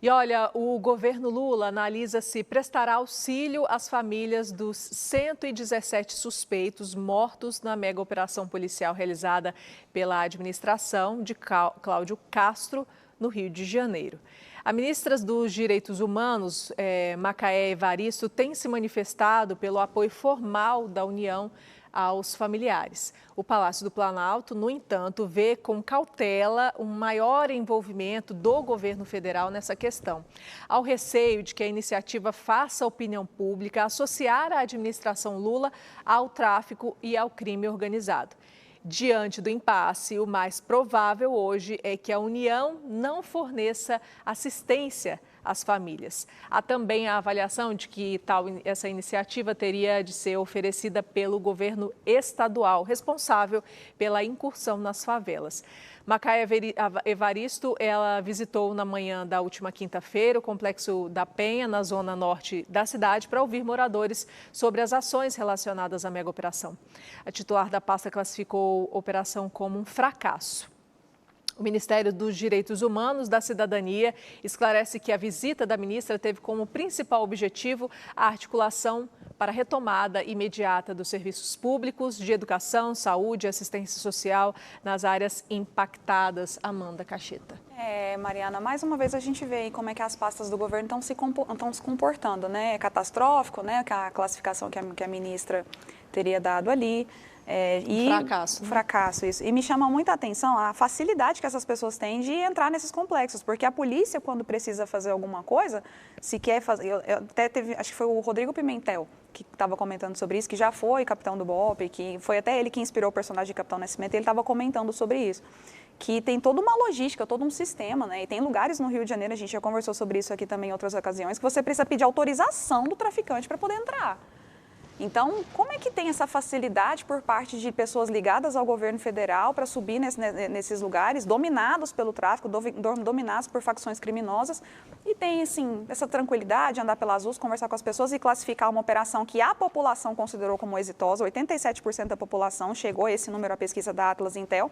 E olha, o governo Lula analisa se prestará auxílio às famílias dos 117 suspeitos mortos na mega operação policial realizada pela administração de Cláudio Castro, no Rio de Janeiro. A ministra dos Direitos Humanos, Macaé Evaristo, tem se manifestado pelo apoio formal da União aos familiares. O Palácio do Planalto, no entanto, vê com cautela um maior envolvimento do governo federal nessa questão. Ao receio de que a iniciativa faça a opinião pública associar a administração Lula ao tráfico e ao crime organizado. Diante do impasse, o mais provável hoje é que a União não forneça assistência às famílias. Há também a avaliação de que essa iniciativa teria de ser oferecida pelo governo estadual, responsável pela incursão nas favelas. Macaé Evaristo, ela visitou na manhã da última quinta-feira o Complexo da Penha, na zona norte da cidade, para ouvir moradores sobre as ações relacionadas à mega operação. A titular da pasta classificou a operação como um fracasso. O Ministério dos Direitos Humanos da Cidadania esclarece que a visita da ministra teve como principal objetivo a articulação para a retomada imediata dos serviços públicos de educação, saúde e assistência social nas áreas impactadas. Amanda Cacheta. Mariana, mais uma vez a gente vê aí como é que as pastas do governo estão se comportando, né? É catastrófico, né? A classificação que a ministra teria dado ali. Fracasso. Fracasso, isso. E me chama muita atenção a facilidade que essas pessoas têm de entrar nesses complexos, porque a polícia, quando precisa fazer alguma coisa, se quer fazer... Eu até teve, acho que foi o Rodrigo Pimentel que estava comentando sobre isso, que já foi capitão do BOPE, que foi até ele que inspirou o personagem de Capitão Nascimento, ele estava comentando sobre isso, que tem toda uma logística, todo um sistema, né? E tem lugares no Rio de Janeiro, a gente já conversou sobre isso aqui também em outras ocasiões, que você precisa pedir autorização do traficante para poder entrar. Então, como é que tem essa facilidade por parte de pessoas ligadas ao governo federal para subir nesses lugares, dominados pelo tráfico, dominados por facções criminosas, e tem, assim, essa tranquilidade de andar pelas ruas, conversar com as pessoas e classificar uma operação que a população considerou como exitosa, 87% da população chegou a esse número, a pesquisa da Atlas Intel,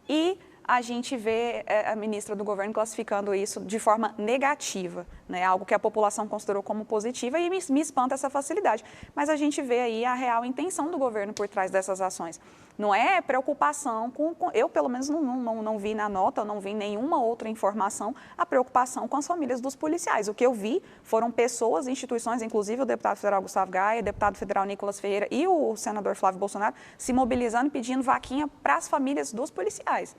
e a gente vê a ministra do governo classificando isso de forma negativa, né? Algo que a população considerou como positiva, e me espanta essa facilidade. Mas a gente vê aí a real intenção do governo por trás dessas ações. Não é preocupação eu pelo menos não vi na nota, não vi nenhuma outra informação, a preocupação com as famílias dos policiais. O que eu vi foram pessoas, instituições, inclusive o deputado federal Gustavo Gaia, o deputado federal Nicolas Ferreira e o senador Flávio Bolsonaro se mobilizando e pedindo vaquinha para as famílias dos policiais.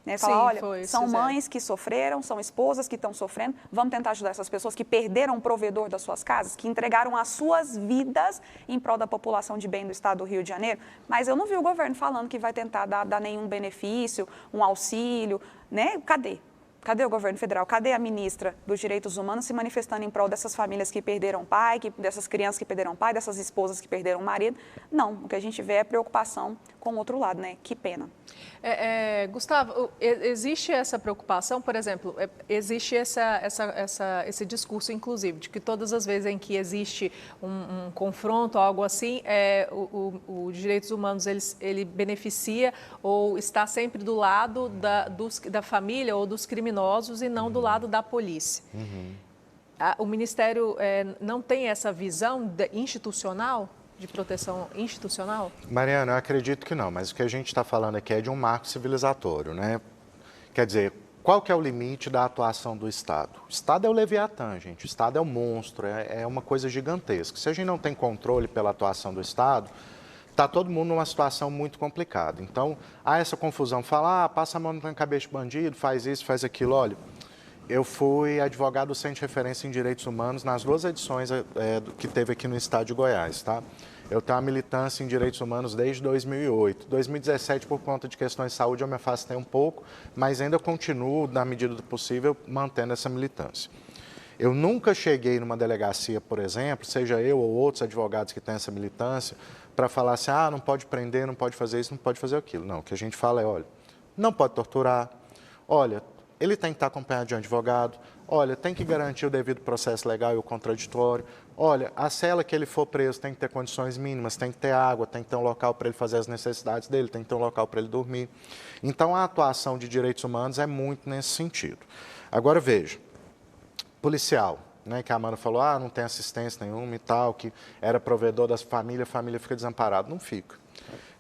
Né? Falar, olha, são mães que sofreram, são esposas que estão sofrendo, vamos tentar ajudar essas pessoas que perderam o provedor das suas casas, que entregaram as suas vidas em prol da população de bem do estado do Rio de Janeiro, mas eu não vi o governo falando que vai tentar dar nenhum benefício, um auxílio, né? Cadê? Cadê o governo federal? Cadê a ministra dos Direitos Humanos se manifestando em prol dessas famílias que perderam pai, dessas crianças que perderam pai, dessas esposas que perderam marido? Não, o que a gente vê é preocupação com o outro lado, né? Que pena. Gustavo, existe essa preocupação, por exemplo, existe esse discurso, inclusive, de que todas as vezes em que existe um confronto, algo assim, o Direitos Humanos ele beneficia ou está sempre do lado da família ou dos criminosos e não do lado da polícia. O Ministério não tem essa visão institucional? De proteção institucional? Mariana, eu acredito que não, mas o que a gente está falando aqui é de um marco civilizatório, né? Quer dizer, qual que é o limite da atuação do Estado? O Estado é o Leviatã, gente, o Estado é o monstro, é uma coisa gigantesca. Se a gente não tem controle pela atuação do Estado, está todo mundo numa situação muito complicada. Então, há essa confusão, passa a mão na cabeça de bandido, faz isso, faz aquilo, olha... Eu fui advogado do Centro de Referência em Direitos Humanos nas 2 edições que teve aqui no estado de Goiás, tá? Eu tenho uma militância em direitos humanos desde 2008. 2017, por conta de questões de saúde, eu me afastei um pouco, mas ainda continuo, na medida do possível, mantendo essa militância. Eu nunca cheguei numa delegacia, por exemplo, seja eu ou outros advogados que têm essa militância, para falar assim, não pode prender, não pode fazer isso, não pode fazer aquilo. Não, o que a gente fala é, olha, não pode torturar, olha... Ele tem que estar acompanhado de um advogado, olha, tem que garantir o devido processo legal e o contraditório, olha, a cela que ele for preso tem que ter condições mínimas, tem que ter água, tem que ter um local para ele fazer as necessidades dele, tem que ter um local para ele dormir. Então, a atuação de direitos humanos é muito nesse sentido. Agora, veja, policial, né, que a Amanda falou, não tem assistência nenhuma e tal, que era provedor das famílias, a família fica desamparada. Não fica.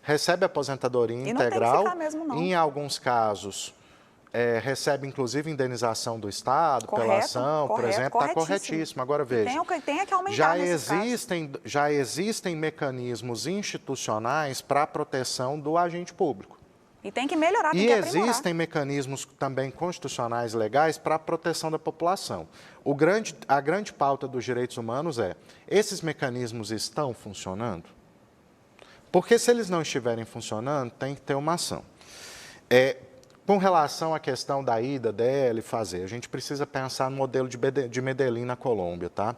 Recebe aposentadoria E não tem que integral, ficar mesmo, não. em alguns casos recebe inclusive indenização do Estado pela Correto, ação, por correto, exemplo, está corretíssimo. corretíssimo. Agora veja, Tem que aumentar nesses casos. já existem mecanismos institucionais para a proteção do agente público. E tem que melhorar, tem E que aprimorar. existem mecanismos também constitucionais legais para a proteção da população. A grande pauta dos direitos humanos esses mecanismos estão funcionando? Porque se eles não estiverem funcionando, tem que ter uma ação. Com relação à questão da ida dela e fazer, a gente precisa pensar no modelo de Medellín na Colômbia, tá?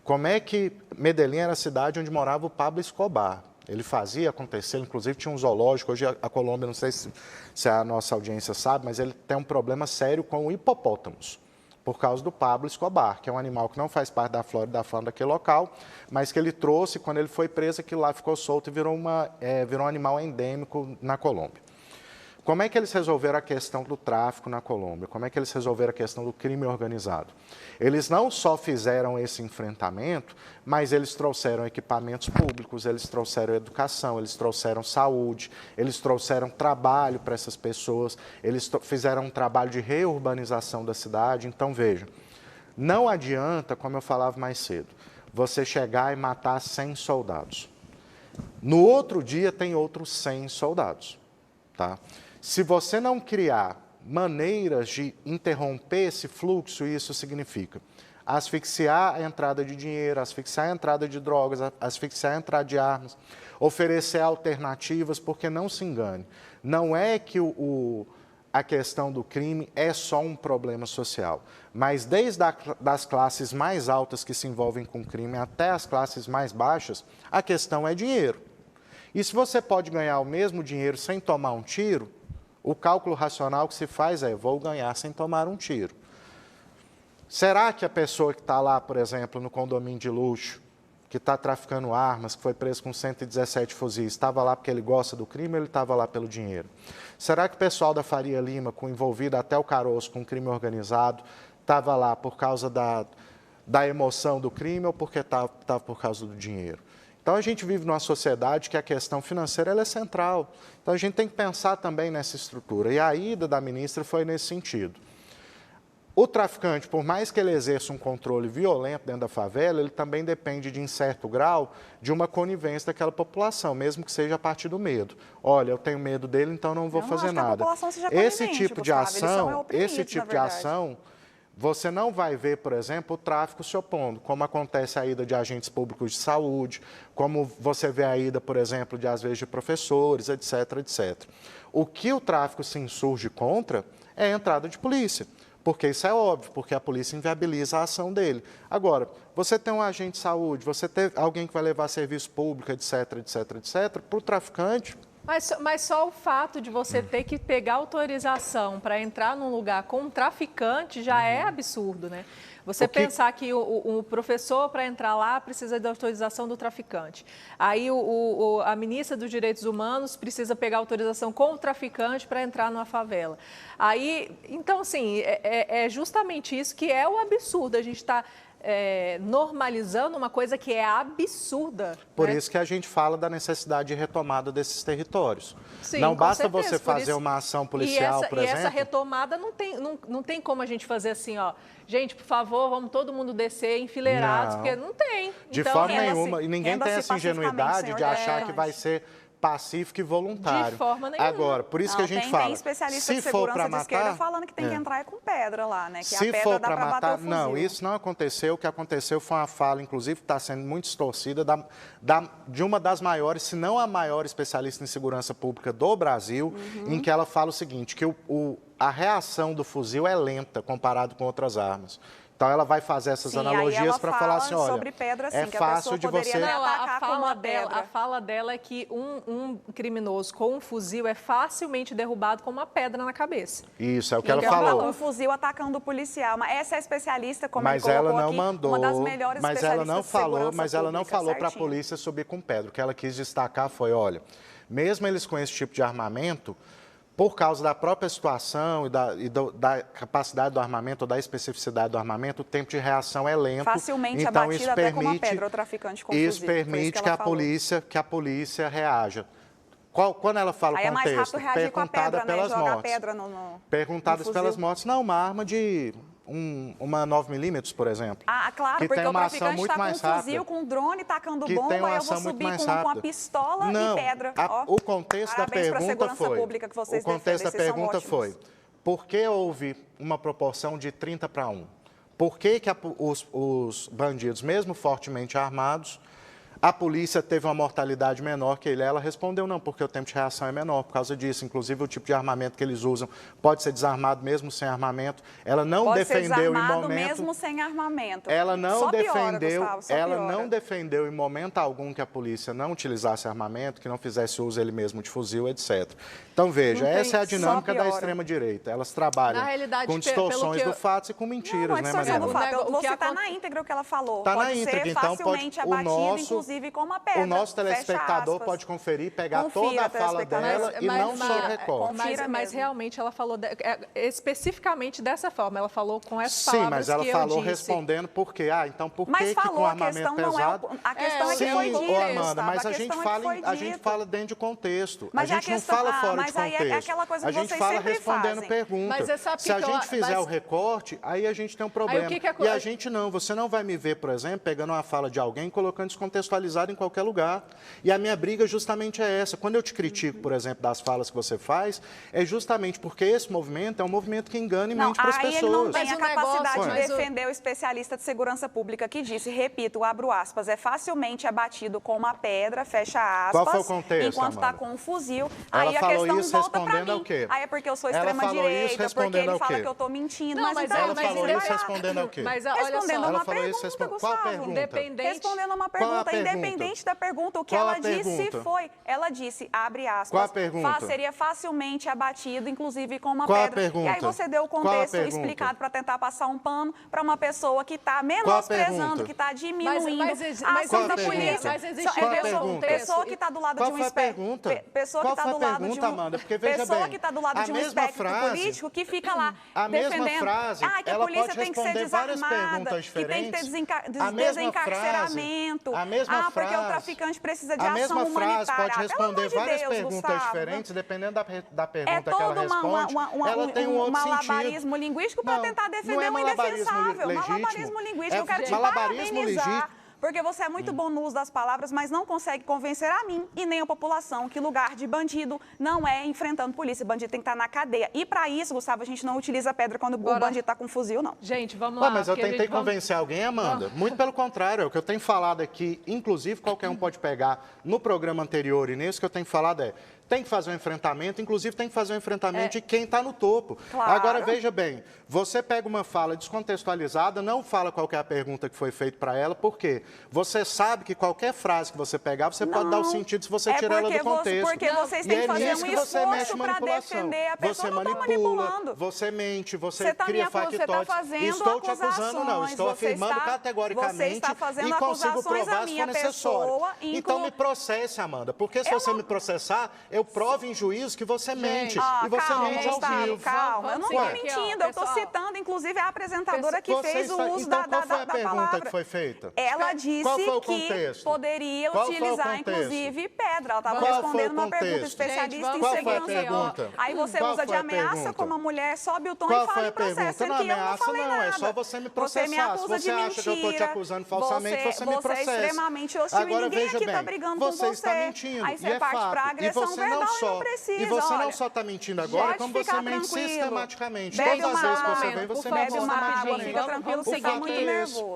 Como é que Medellín era a cidade onde morava o Pablo Escobar? Ele fazia acontecer, inclusive tinha um zoológico. Hoje a Colômbia, não sei se a nossa audiência sabe, mas ele tem um problema sério com hipopótamos, por causa do Pablo Escobar, que é um animal que não faz parte da flora e da fauna daquele local, mas que ele trouxe, quando ele foi preso, aquilo lá ficou solto e virou um animal endêmico na Colômbia. Como é que eles resolveram a questão do tráfico na Colômbia? Como é que eles resolveram a questão do crime organizado? Eles não só fizeram esse enfrentamento, mas eles trouxeram equipamentos públicos, eles trouxeram educação, eles trouxeram saúde, eles trouxeram trabalho para essas pessoas, eles fizeram um trabalho de reurbanização da cidade. Então, veja, não adianta, como eu falava mais cedo, você chegar e matar 100 soldados. No outro dia tem outros 100 soldados, tá? Se você não criar maneiras de interromper esse fluxo, isso significa asfixiar a entrada de dinheiro, asfixiar a entrada de drogas, asfixiar a entrada de armas, oferecer alternativas, porque não se engane, não é que a questão do crime é só um problema social, mas desde das classes mais altas que se envolvem com crime até as classes mais baixas, a questão é dinheiro. E se você pode ganhar o mesmo dinheiro sem tomar um tiro, o cálculo racional que se faz vou ganhar sem tomar um tiro. Será que a pessoa que está lá, por exemplo, no condomínio de luxo, que está traficando armas, que foi preso com 117 fuzis, estava lá porque ele gosta do crime ou ele estava lá pelo dinheiro? Será que o pessoal da Faria Lima, envolvido até o caroço com crime organizado, estava lá por causa da emoção do crime ou porque estava por causa do dinheiro? Então, a gente vive numa sociedade que a questão financeira ela é central. Então, a gente tem que pensar também nessa estrutura. E a ida da ministra foi nesse sentido. O traficante, por mais que ele exerça um controle violento dentro da favela, ele também depende, em certo grau, de uma conivência daquela população, mesmo que seja a partir do medo. Olha, eu tenho medo dele, então não vou fazer nada. Esse tipo de ação, você não vai ver, por exemplo, o tráfico se opondo, como acontece a ida de agentes públicos de saúde, como você vê a ida, por exemplo, às vezes, de professores, etc, etc. O que o tráfico se insurge contra é a entrada de polícia, porque isso é óbvio, porque a polícia inviabiliza a ação dele. Agora, você tem um agente de saúde, você tem alguém que vai levar serviço público, etc, etc, etc, para o traficante... Mas só o fato de você ter que pegar autorização para entrar num lugar com um traficante já é absurdo, né? Você pensar que o professor, para entrar lá, precisa da autorização do traficante. Aí a ministra dos Direitos Humanos precisa pegar autorização com o traficante para entrar numa favela. Aí, então, assim, é justamente isso que é o absurdo. A gente está... normalizando uma coisa que é absurda. Por isso que a gente fala da necessidade de retomada desses territórios. Sim, não basta certeza, você fazer uma ação policial, por exemplo... E essa retomada não tem como a gente fazer assim, ó, gente, por favor, vamos todo mundo descer enfileirados, porque não tem. De forma nenhuma, e ninguém tem essa ingenuidade de achar que vai ser pacífico e voluntário. De forma nenhuma. Agora, por isso que a gente fala, tem especialista de segurança de esquerda falando que tem que entrar com pedra lá, né? Que a pedra dá para bater o fuzil. Não, isso não aconteceu. O que aconteceu foi uma fala, inclusive, que está sendo muito distorcida, de uma das maiores, se não a maior especialista em segurança pública do Brasil, em que ela fala o seguinte, que a reação do fuzil é lenta comparado com outras armas. Então, ela vai fazer essas analogias para falar assim, olha, sobre pedra, assim, é fácil de você... Não, a fala dela é que um criminoso com um fuzil é facilmente derrubado com uma pedra na cabeça. Isso, é o que ela falou. Um fuzil atacando o policial. Mas essa é a especialista, como mas ela não aqui, mandou, uma das melhores mas ela não falou, mas ela não falou para a certinho. polícia subir com pedra. O que ela quis destacar foi, olha, mesmo eles com esse tipo de armamento, por causa da própria situação da capacidade do armamento ou da especificidade do armamento, o tempo de reação é lento. Facilmente então, abatido isso até permite, com uma pedra, o traficante com isso fuzil. permite que a polícia reaja. Quando ela fala o Aí contexto, é mais rápido reagir com a pedra, né? pelas Jogar a mortes. pedra no Perguntadas no pelas fuzil. mortes. Não, uma arma de uma 9mm, por exemplo. Ah, claro, que porque tem o uma ação traficante muito está com um mais fuzil, rápida. com um drone, tacando Que bomba, tem uma aí eu vou ação muito subir mais com uma rápida. pistola Não, e pedra. o contexto da Parabéns pra pergunta segurança foi... pública que vocês o contexto da defendem, vocês são pergunta ótimos. foi, por que houve uma proporção de 30-1? Por que os bandidos, mesmo fortemente armados, a polícia teve uma mortalidade menor que ele? Ela respondeu não, porque o tempo de reação é menor por causa disso. Inclusive, o tipo de armamento que eles usam pode ser desarmado mesmo sem armamento. Ela não Pode defendeu ser em desarmado momento... mesmo sem armamento. Ela não Só piora, defendeu, Gustavo, só ela piora. não defendeu em momento algum que a polícia não utilizasse armamento, que não fizesse uso ele mesmo de fuzil, etc. Então, veja, Não tem- essa é a dinâmica só da piora. extrema-direita. Elas trabalham Na realidade, com pelo distorções que eu- do fato e com mentiras, Não é né, distorção do Mariana? fato. Eu O vou que citar aconte- na íntegra o que ela falou. Tá na pode íntegra, ser então facilmente o abatido, nosso- inclusive com uma pedra. O nosso Fecha telespectador aspas. pode conferir, pegar Confira, toda a fala telespectador. dela e não só o recorte. Confira Mas mesmo. realmente ela falou especificamente dessa forma. Ela falou com essas Sim, palavras mas ela que falou eu disse. respondendo por quê. Então por Mas que que falou, com a armamento questão não é pesado... a questão é que Sim, foi dito, ô Amanda, Gustavo, mas a questão gente, é que fala, foi a gente dito. fala dentro de contexto. Mas a é a gente não questão- fala fora mas de aí é contexto. aquela coisa que a gente vocês fala sempre respondendo fazem. pergunta. Mas é, sabe Se a que eu- gente fizer mas- o recorte, aí a gente tem um problema. o que que E a gente não. Você não vai me ver, por exemplo, pegando uma fala de alguém e colocando descontextualizado em qualquer lugar. E a minha briga justamente é essa. Quando eu te critico, por exemplo, das falas que você faz, é justamente porque esse movimento é um movimento que engana e Não, mente para as aí pessoas. ele não tem Mas a o negócio- capacidade de mas o- defender o especialista de segurança pública que disse, repito, abro aspas, é facilmente abatido com uma pedra, fecha aspas, Qual foi o contexto, enquanto está Amanda? com um fuzil. Ela Aí a falou questão isso volta para respondendo ao mim. quê? Aí é porque eu sou Ela falou isso extrema-direita, porque respondendo ele ao fala quê? que eu estou mentindo. Não, mas então, Ela mas falou ele isso vai- respondendo ao quê? Mas olha Respondendo só, uma Ela falou isso pergunta, respondendo... Qual a Gustavo. pergunta? Independente- Respondendo uma Qual a pergunta, pergunta? independente da pergunta, o que Qual a ela disse pergunta? foi, ela disse, abre aspas, Qual a pergunta? seria facilmente abatido, inclusive com uma Qual a pedra. E aí pergunta? você deu o Qual a contexto pergunta? explicado para tentar passar um pano para uma pessoa que está pergunta? menosprezando, que está diminuindo mas a qual ação a da pergunta? polícia. Mas existe Qual a pessoa, pessoa que está do lado Qual de um foi a espectro. pergunta? Pessoa que Qual está foi a do lado pergunta, de um Amanda? Porque, veja pessoa bem, que está do lado a de um mesma espectro frase- político que fica lá A mesma defendendo frase, que a ela polícia pode tem que ser responder várias desarmada, perguntas que tem que ter diferentes. A mesma desencarceramento. frase, a mesma porque o frase, traficante precisa de a ação mesma humanitária. frase pode Pelo amor responder de várias Deus, perguntas Gustavo. diferentes, dependendo da pergunta É que ela todo responde. ela tem um outro malabarismo sentido. linguístico para Não, tentar não defender é o malabarismo indefensável. legítimo. Malabarismo linguístico. É Eu quero te malabarismo parabenizar. legítimo. Porque você é muito bom no uso das palavras, mas não consegue convencer a mim e nem a população que lugar de bandido não é enfrentando polícia. Bandido tem que estar na cadeia. E para isso, Gustavo, a gente não utiliza pedra quando o bandido está com fuzil, não. Gente, vamos lá. Mas eu porque a tentei gente- vamos- convencer alguém, Amanda. Muito pelo contrário, é o que eu tenho falado aqui, inclusive qualquer um pode pegar no programa anterior e nesse que eu tenho falado tem que fazer um enfrentamento, inclusive tem que fazer um enfrentamento de quem está no topo. Claro. Agora, veja bem, você pega uma fala descontextualizada, não fala qual que é a pergunta que foi feita para ela, por quê? Você sabe que qualquer frase que você pegar, você pode dar o sentido se você tirar ela do contexto. Porque vocês E têm que é fazer nisso um que você mexe esforço para manipulação. defender a pessoa. Você Não estou manipula, manipulando. você mente, você Você tá cria me acu- você tá factóides. fazendo Estou te acusando, não. acusações, Estou você afirmando está- categoricamente você está fazendo e consigo acusações provar à se minha for necessário. pessoa, Então me processe, Amanda, porque se Eu você não- me processar, eu provo em juízo que você mente. Ah, e você calma, mente ao Gustavo, vivo. calma. Eu não estou Vamos seguir aqui, ó, mentindo, eu estou pessoal. citando, inclusive, a apresentadora que Você fez o está- uso então, da qual foi a pergunta palavra. que foi feita? Ela disse Qual foi o que contexto? poderia Qual foi o utilizar, contexto? inclusive, pedra. Ela estava Qual foi respondendo o uma pergunta contexto? especialista Gente, em vamos Qual foi a segurança. pergunta? Aí você Qual usa de foi a ameaça pergunta? como a mulher, sobe o tom Qual e fala foi em a pergunta? processo, sendo Não, que eu não ameaça falei não, nada. é só você me Você me processar. acusa Se de você acha que eu estou te mentira. acusando falsamente, você me Você é processa. extremamente hostil Agora, e ninguém veja aqui bem, está brigando você com está você. mentindo, Aí e você é parte fato. para E agressão você verbal não e só, não precisa. e você não olha. só está mentindo agora, Pode como você ficar mente tranquilo. sistematicamente. Bebe Todas as uma vezes que você água, vem, você por mente bebe uma água, sistematicamente. fica tranquilo, Vamos fica seguir muito aqui. nervoso.